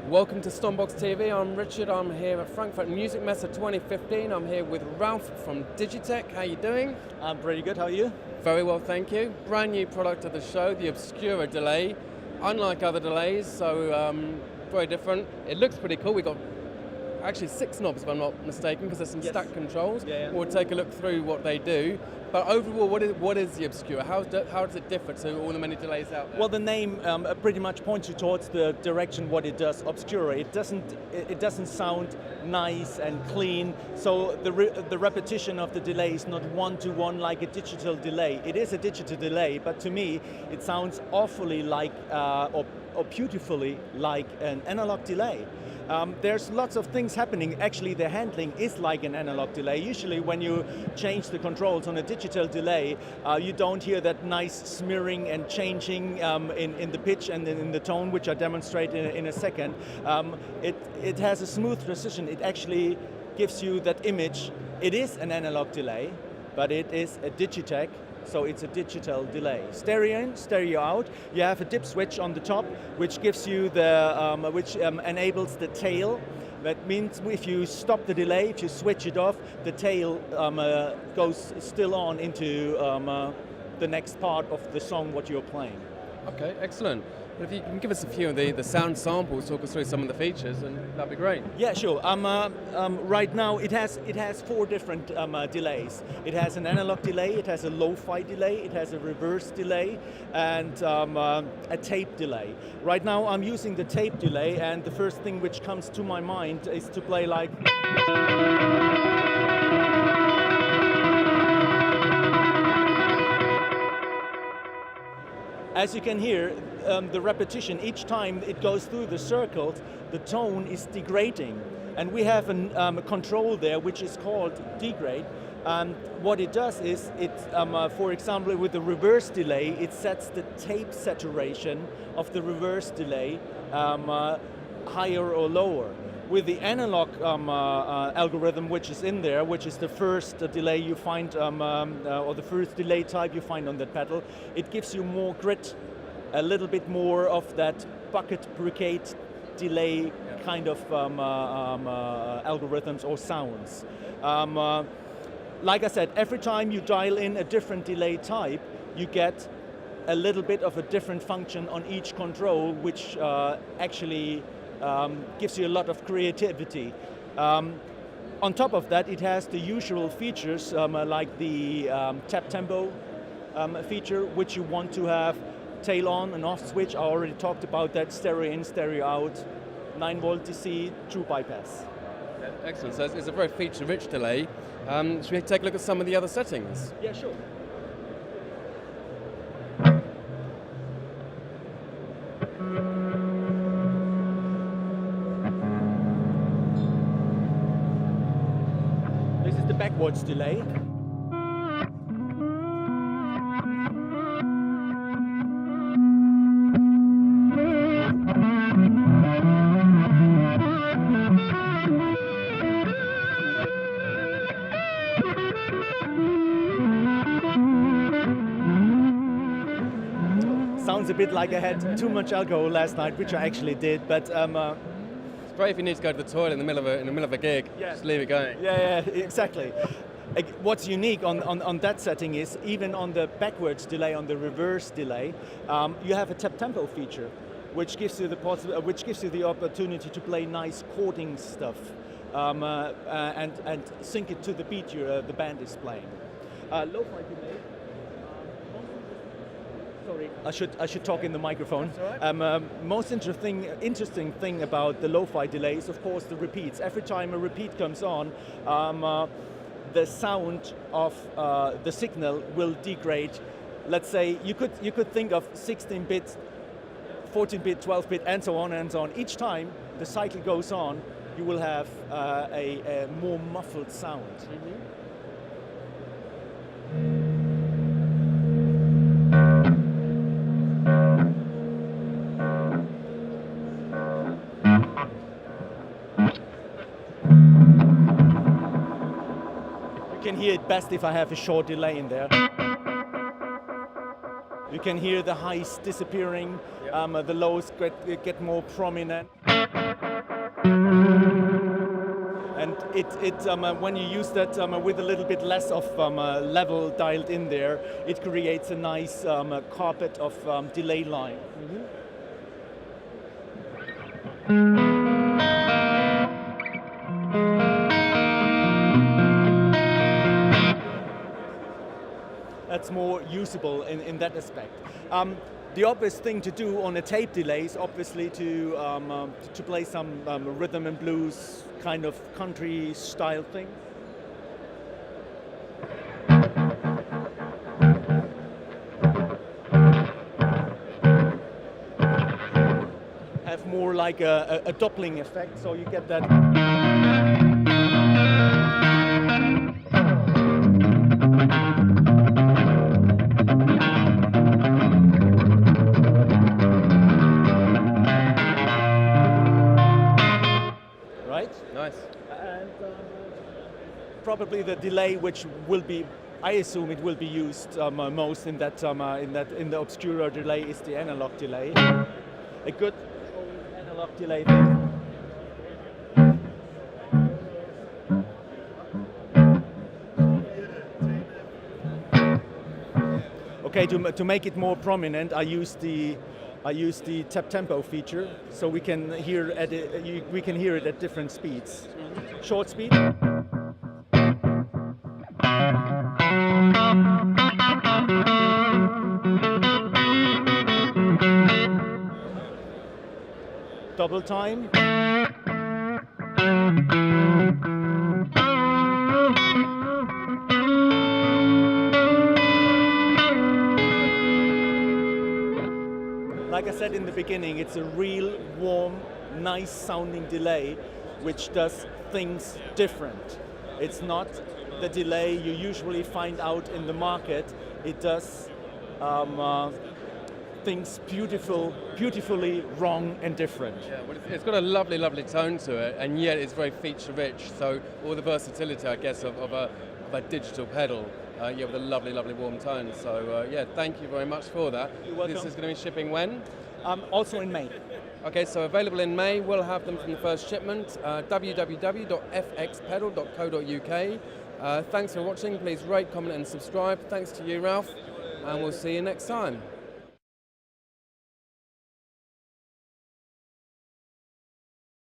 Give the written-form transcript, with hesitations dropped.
Welcome to Stompbox TV. I'm Richard. I'm here at Frankfurt Musikmesse 2015. I'm here with Ralph from Digitech. How are you doing? I'm pretty good. How are you? Very well, thank you. Brand new product of the show, the Obscura delay. Unlike other delays, so very different. It looks pretty cool. We got actually 6 knobs, if I'm not mistaken, because there's some stack controls. Yeah. We'll take a look through what they do. But overall, what is the Obscura? How does it differ to all the many delays out there? Well, the name pretty much points you towards the direction what it does. Obscura. It doesn't sound nice and clean. So the repetition of the delay is not one-to-one like a digital delay. It is a digital delay, but to me, it sounds awfully like or beautifully like an analog delay. There's lots of things happening. Actually, the handling is like an analog delay. Usually when you change the controls on a digital delay, you don't hear that nice smearing and changing in the pitch and in the tone, which I demonstrate in a second. It has a smooth transition. It actually gives you that image. It is an analog delay, but it is a Digitech. So it's a digital delay. Stereo in, stereo out. You have a dip switch on the top, which gives you the, enables the tail. That means if you stop the delay, if you switch it off, the tail goes still on into the next part of the song what you're playing. Okay, excellent. If you can give us a few of the sound samples, talk us through some of the features, and that'd be great. Yeah, sure. Right now it has 4 different delays. It has an analog delay, it has a lo-fi delay, it has a reverse delay, and a tape delay. Right now I'm using the tape delay, and the first thing which comes to my mind is to play like. As you can hear, the repetition, each time it goes through the circles, the tone is degrading. And we have a control there which is called degrade. And what it does is, for example, with the reverse delay, it sets the tape saturation of the reverse delay higher or lower. With the analog algorithm which is in there, which is the first delay you find, or the first delay type you find on that pedal, it gives you more grit, a little bit more of that bucket brigade delay kind of algorithms or sounds. Like I said, every time you dial in a different delay type, you get a little bit of a different function on each control, which actually gives you a lot of creativity. On top of that, it has the usual features like the tap tempo feature, which you want to have tail on and off switch. I already talked about that. Stereo in, stereo out, 9-volt DC, true bypass. Excellent. So it's a very feature-rich delay. Should we take a look at some of the other settings? Yeah, sure. This is the backwards delay. Sounds a bit like I had too much alcohol last night, which I actually did, but it's great if you need to go to the toilet in the middle of a gig. Yeah. Just leave it going. Yeah, exactly. What's unique on that setting is, even on the backwards delay, on the reverse delay, you have a tap tempo feature, which gives you the opportunity to play nice chording stuff and sync it to the beat the band is playing. Lo-fi delay. Sorry, I should talk in the microphone. That's all right. Most interesting thing about the lo-fi delay is, of course, the repeats. Every time a repeat comes on, the sound of the signal will degrade. Let's say you could think of 16-bit, 14-bit, 12-bit, and so on and so on. Each time the cycle goes on, you will have a more muffled sound. You can hear it best if I have a short delay in there. You can hear the highs disappearing, the lows get more prominent. And when you use that with a little bit less of level dialed in there, it creates a nice carpet of delay line. That's more usable in that aspect. The obvious thing to do on a tape delay is obviously to play some rhythm and blues kind of country style thing. Have more like a doubling effect, so you get that. Nice. And probably the delay, which will be, I assume it will be used most in the Obscura delay, is the analog delay. A good old analog delay thing. Okay, to make it more prominent, I use the tap tempo feature, so we can hear it at different speeds. Short speed. Double time. Like I said in the beginning, it's a real warm, nice sounding delay which does things different. It's not the delay you usually find out in the market. It does things beautifully wrong and different. Yeah, well, it's got a lovely, lovely tone to it, and yet it's very feature rich. So all the versatility, I guess, of a digital pedal. Yeah, with a lovely, lovely warm tone. So yeah, thank you very much for that. You're welcome. This is going to be shipping when? Also in May. Okay, so available in May. We'll have them from the first shipment. www.fxpedal.co.uk. Thanks for watching. Please rate, comment, and subscribe. Thanks to you, Ralph, and we'll see you next time.